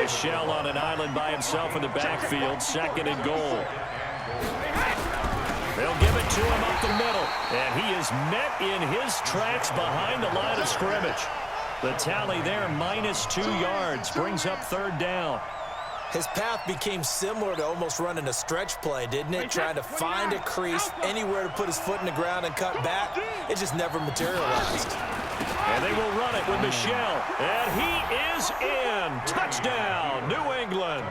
Michel on an island by himself in the backfield, 2nd and goal. They'll give it to him up the middle, and he is met in his tracks behind the line of scrimmage. The tally there, -2 yards, brings up 3rd down. His path became similar to almost running a stretch play, didn't it? Trying to find a crease, anywhere to put his foot in the ground and cut back. It just never materialized. And they will run it with Michel. And he is in. Touchdown, New England.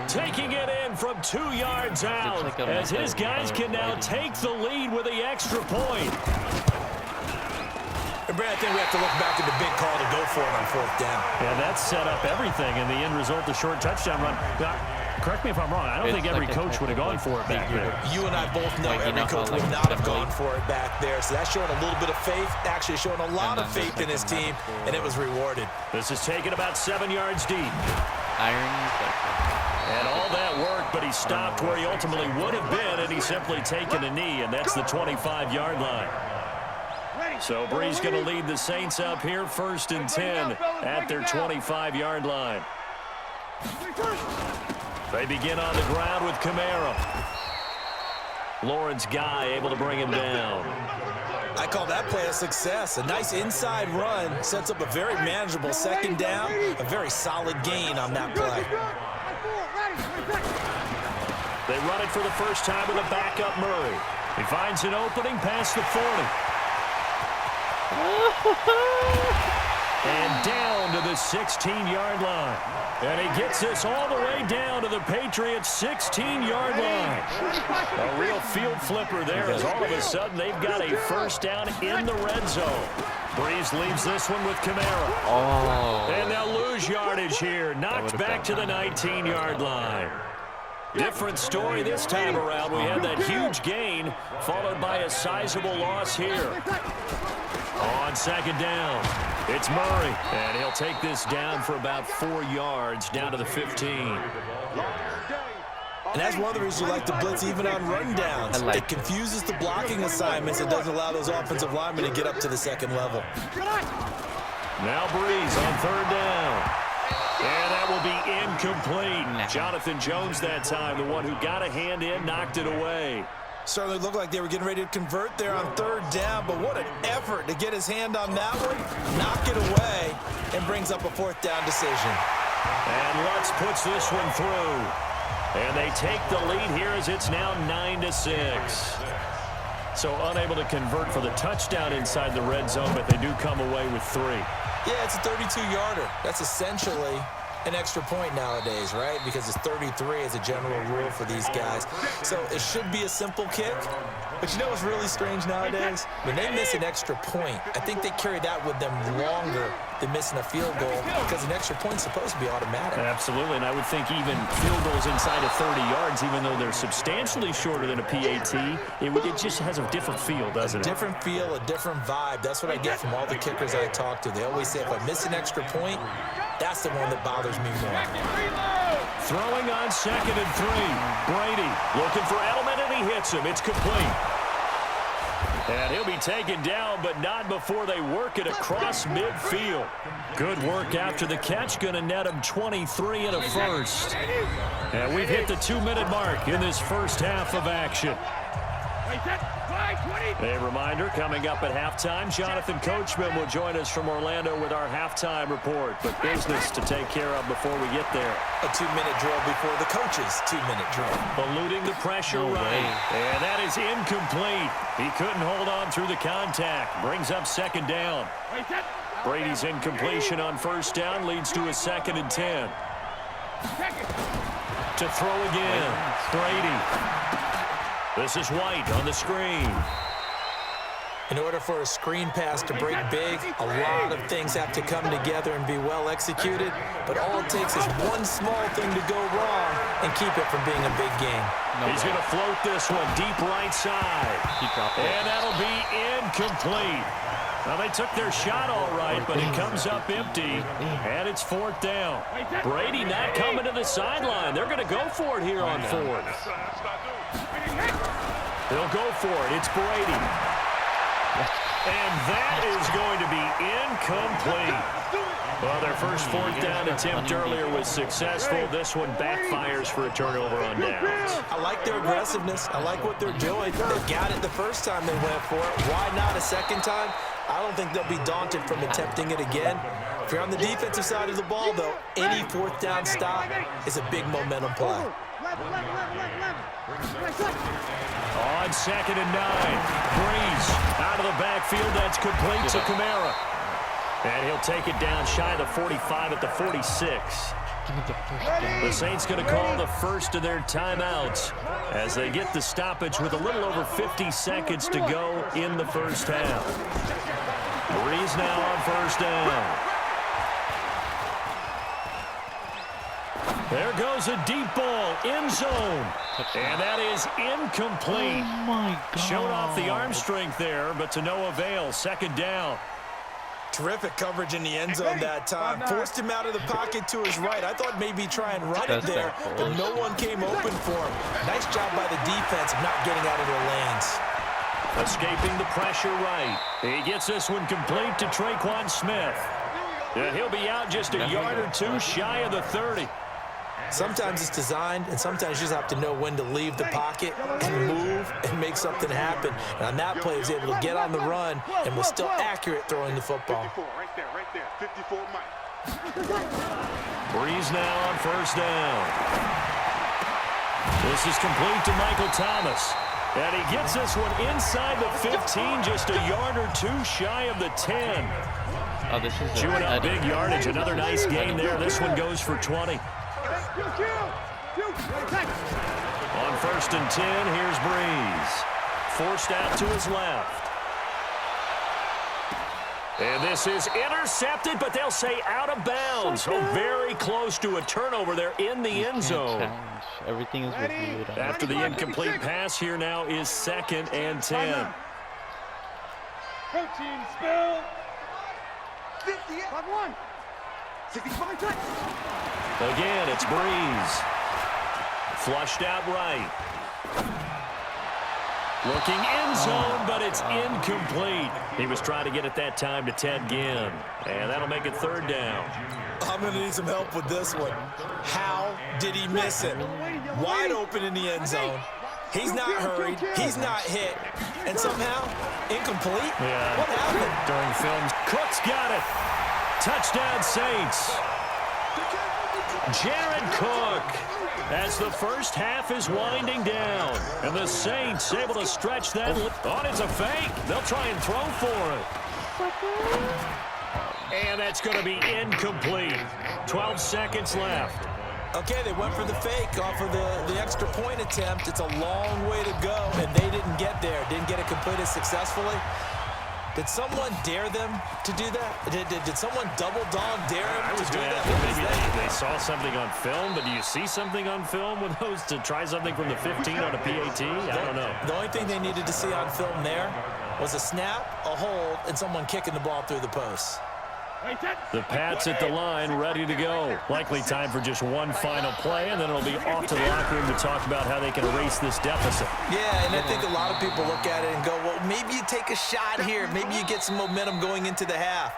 Taking it in from 2 yards out as his guys can now take the lead with the extra point. And Brad, I think we have to look back at the big call to go for it on 4th down. Yeah, that set up everything, and the end result, the short touchdown run. Now, correct me if I'm wrong. I don't think every coach would have gone for it back there. You and I both know every coach would not have gone for it back there. So that's showing a little bit of faith, actually showing a lot of faith in his team, and it was rewarded. This is taken about 7 yards deep. And all that work, but he stopped where he ultimately would have been, and he's simply taken a knee, and that's the 25-yard line. So Brees going to lead the Saints up here, 1st and 10 at their 25-yard line. They begin on the ground with Kamara. Lawrence Guy able to bring him down. I call that play a success. A nice inside run sets up a very manageable 2nd down, a very solid gain on that play. They run it for the first time with a backup Murray. He finds an opening past the 40. And down to the 16-yard line. And he gets this all the way down to the Patriots' 16-yard line. A real field flipper there as all of a sudden they've got a 1st down in the red zone. Brees leaves this one with Kamara. And they'll lose yardage here. Knocked back to the 19-yard line. Different story this time around. We had that huge gain followed by a sizable loss here. On 2nd down, it's Murray, and he'll take this down for about 4 yards, down to the 15. And that's one of the reasons you like to blitz even on run downs. It confuses the blocking assignments. It doesn't allow those offensive linemen to get up to the 2nd level. Now Brees on 3rd down. And that will be incomplete. Jonathan Jones that time, the one who got a hand in, knocked it away. Certainly looked like they were getting ready to convert there on 3rd down, but what an effort to get his hand on that one, knock it away, and brings up a 4th down decision. And Lutz puts this one through. And they take the lead here as it's now 9-6. So unable to convert for the touchdown inside the red zone, but they do come away with 3. Yeah, it's a 32-yarder. That's essentially an extra point nowadays, right? Because it's 33 as a general rule for these guys. So it should be a simple kick. But you know what's really strange nowadays? When they miss an extra point, I think they carry that with them longer than missing a field goal because an extra point's supposed to be automatic. Absolutely, and I would think even field goals inside of 30 yards, even though they're substantially shorter than a PAT, it just has a different feel, doesn't it? A different feel, a different vibe. That's what I get from all the kickers I talk to. They always say if I miss an extra point, that's the one that bothers me more. Throwing on 2nd and 3. Brady looking for Edelman, and he hits him. It's complete. And he'll be taken down, but not before they work it across midfield. Good work after the catch. Going to net him 23 and a 1st. And we've hit the 2-minute mark in this first half of action. A reminder, coming up at halftime, Jonathan Coachman will join us from Orlando with our halftime report. But business to take care of before we get there. A 2-minute drill before the coach's 2-minute drill. Eluding the pressure right. And that is incomplete. He couldn't hold on through the contact. Brings up 2nd down. Brady's incompletion on 1st down leads to a 2nd and 10. To throw again. Brady. This is White on the screen. In order for a screen pass to break big, a lot of things have to come together and be well executed, but all it takes is one small thing to go wrong and keep it from being a big game. He's going to float this one deep right side. And that'll be incomplete. Now, they took their shot all right, but it comes up empty, and it's 4th down. Brady not coming to the sideline. They're going to go for it here on 4th. They'll go for it. It's Brady. And that is going to be incomplete. Well, their first fourth down attempt earlier was successful. This one backfires for a turnover on downs. I like their aggressiveness. I like what they're doing. They got it the first time they went for it. Why not a second time? I don't think they'll be daunted from attempting it again. If you're on the defensive side of the ball, though, any fourth down stop is a big momentum play. On 2nd and 9, Breeze out of the backfield. That's complete to Kamara. And he'll take it down shy of the 45 at the 46. The Saints going to call the first of their timeouts as they get the stoppage with a little over 50 seconds to go in the first half. Breeze now on first down. There goes a deep ball, end zone. And that is incomplete. Oh, my God. Showed off the arm strength there, but to no avail. Second down. Terrific coverage in the end zone that time. Forced him out of the pocket to his right. I thought maybe try and run it there, but no one came open for him. Nice job by the defense of not getting out of their lanes. Escaping the pressure right. He gets this one complete to Traquan Smith. And he'll be out just a yard or two shy of the 30. Sometimes it's designed, and sometimes you just have to know when to leave the pocket and move and make something happen. And on that play, he was able to get on the run and was still accurate throwing the football. 54, right there, 54 Mike. Breeze now on first down. This is complete to Michael Thomas. And he gets this one inside the 15, just a yard or two shy of the 10. Oh, this is chewing up big yardage. Another nice gain there. This one goes for 20. On 1st and 10, here's Breeze. Forced out to his left. And this is intercepted, but they'll say out of bounds. So very close to a turnover there in the end zone. Everything is reviewed. After the incomplete pass, here now is 2nd and 10. Protein spill. 58-1. 65 touch. Again, it's Breeze. Flushed out right. Looking end zone, but it's incomplete. He was trying to get it that time to Ted Ginn. And that'll make it 3rd down. I'm going to need some help with this one. How did he miss it? Wide open in the end zone. He's not hurried. He's not hit. And somehow, incomplete? Yeah. What happened? During films, Cook's got it. Touchdown Saints. Jared Cook, as the first half is winding down. And the Saints able to stretch that. Oh, it's a fake. They'll try and throw for it. And that's going to be incomplete. 12 seconds left. Okay, they went for the fake off of the extra point attempt. It's a long way to go, and they didn't get there. Didn't get it completed successfully. Did someone dare them to do that? Did someone double dog dare them to do that? Maybe they saw something on film, but do you see something on film with those to try something from the 15 on a PAT? I don't know. The only thing they needed to see on film there was a snap, a hold, and someone kicking the ball through the post. The Pats at the line, ready to go. Likely time for just one final play, and then it'll be off to the locker room to talk about how they can erase this deficit. Yeah, and I think a lot of people look at it and go, well, maybe you take a shot here. Maybe you get some momentum going into the half.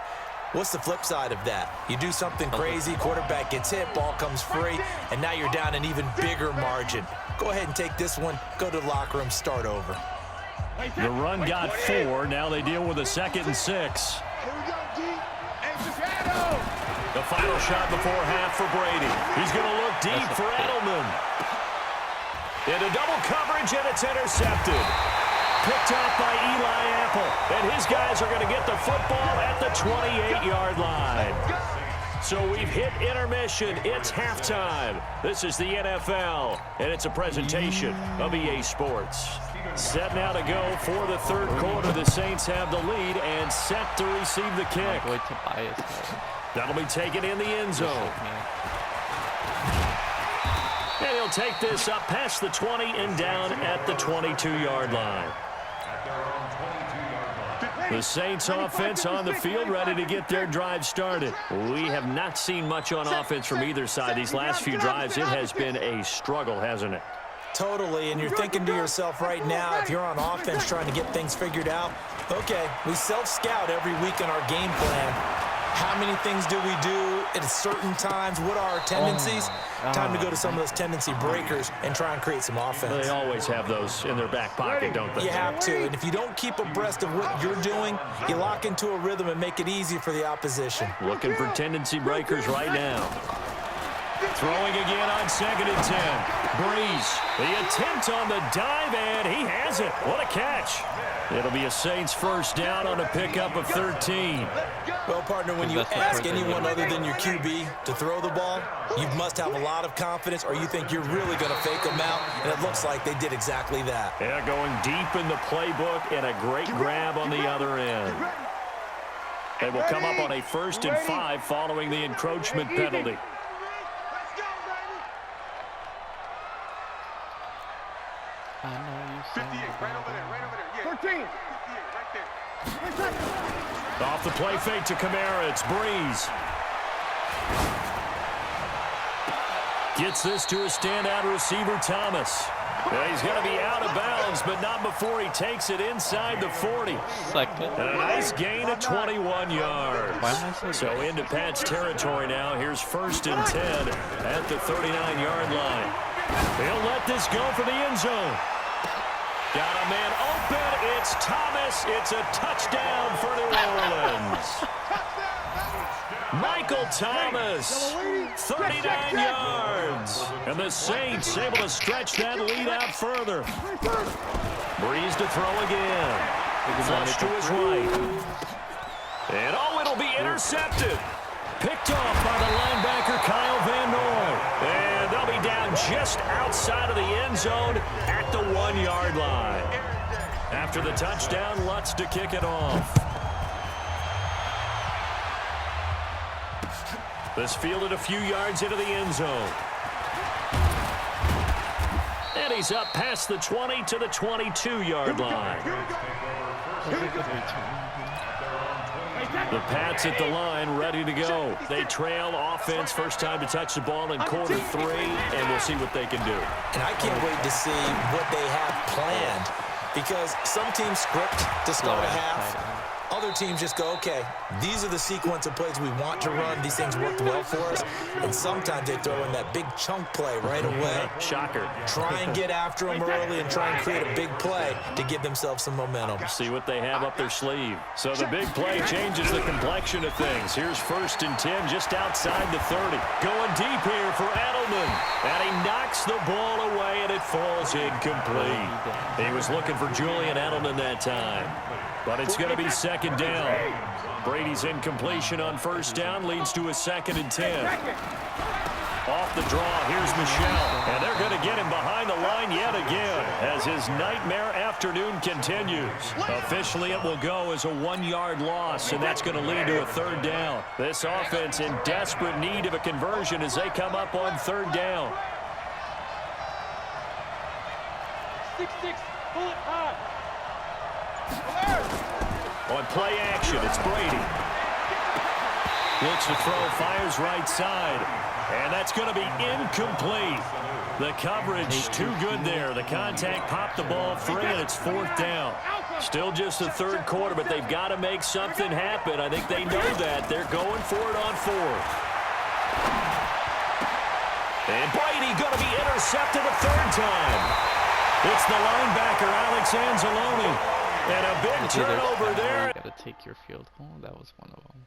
What's the flip side of that? You do something crazy, quarterback gets hit, ball comes free, and now you're down an even bigger margin. Go ahead and take this one, go to the locker room, start over. The run got 4. Now they deal with a 2nd and 6. The final shot before half for Brady. He's going to look deep for Edelman. Into double coverage, and it's intercepted. Picked off by Eli Apple. And his guys are going to get the football at the 28-yard line. So we've hit intermission. It's halftime. This is the NFL, and it's a presentation of EA Sports. Set now to go for the 3rd quarter. The Saints have the lead and set to receive the kick. That'll be taken in the end zone. And he'll take this up past the 20 and down at the 22-yard line. The Saints offense on the field, ready to get their drive started. We have not seen much on offense from either side. These last few drives, it has been a struggle, hasn't it? Totally, and you're thinking to yourself right now, if you're on offense trying to get things figured out, okay, we self-scout every week in our game plan. How many things do we do at certain times? What are our tendencies? Time to go to some of those tendency breakers and try and create some offense. They always have those in their back pocket, don't they? You have to, and if you don't keep abreast of what you're doing, you lock into a rhythm and make it easy for the opposition. Looking for tendency breakers right now. Throwing again on 2nd and 10. Breeze, the attempt on the dive, and he has it. What a catch. It'll be a Saints first down on a pickup of 13. Well, partner, when you ask anyone other than your QB to throw the ball, you must have a lot of confidence, or you think you're really going to fake them out, and it looks like they did exactly that. Yeah, going deep in the playbook and a great grab on the other end. They will come up on a 1st and 5 following the encroachment penalty. I know you 58, right over there, right over there. Yeah. 13. 58, right there. Off the play fake to Kamara, it's Breeze. Gets this to a standout receiver, Thomas. Yeah, he's going to be out of bounds, but not before he takes it inside the 40. Second. And a nice gain of 21 yards. So into Pat's territory now. Here's 1st and 10 at the 39-yard line. He'll let this go for the end zone. Got a man open. It's Thomas. It's a touchdown for New Orleans. Michael Thomas, 39 yards. And the Saints able to stretch that lead out further. Breeze to throw again. Flush to his right. And it'll be intercepted. Picked off by the linebacker, Kyle Van Noy. And they'll be down just outside of the end zone at the 1-yard line. After the touchdown, Lutz to kick it off. This fielded a few yards into the end zone. And he's up past the 20 to the 22-yard line. The Pats at the line, ready to go. They trail offense, first time to touch the ball in quarter 3, and we'll see what they can do. And I can't wait to see what they have planned, because some teams script to start a half. Other teams just go, okay, these are the sequence of plays we want to run. These things worked well for us. And sometimes they throw in that big chunk play right away. Shocker. Try and get after them early and try and create a big play to give themselves some momentum. See what they have up their sleeve. So the big play changes the complexion of things. Here's 1st and 10 just outside the 30. Going deep here for Edelman. And he knocks the ball away, and it falls incomplete. He was looking for Julian Edelman that time. But it's going to be 2nd down. Brady's incompletion on 1st down leads to a 2nd and 10. Off the draw, here's Michel. And they're going to get him behind the line yet again as his nightmare afternoon continues. Officially, it will go as a 1-yard loss, and that's going to lead to a 3rd down. This offense in desperate need of a conversion as they come up on 3rd down. 6-6, pull it high. On play action, it's Brady. Looks to throw, fires right side. And that's going to be incomplete. The coverage too good there. The contact popped the ball free, and it's 4th down. Still just the 3rd quarter, but they've got to make something happen. I think they know that. They're going for it on 4th. And Brady going to be intercepted a 3rd time. It's the linebacker, Alex Anzalone. And a big turnover there. You got to take your field goal. That was one of them.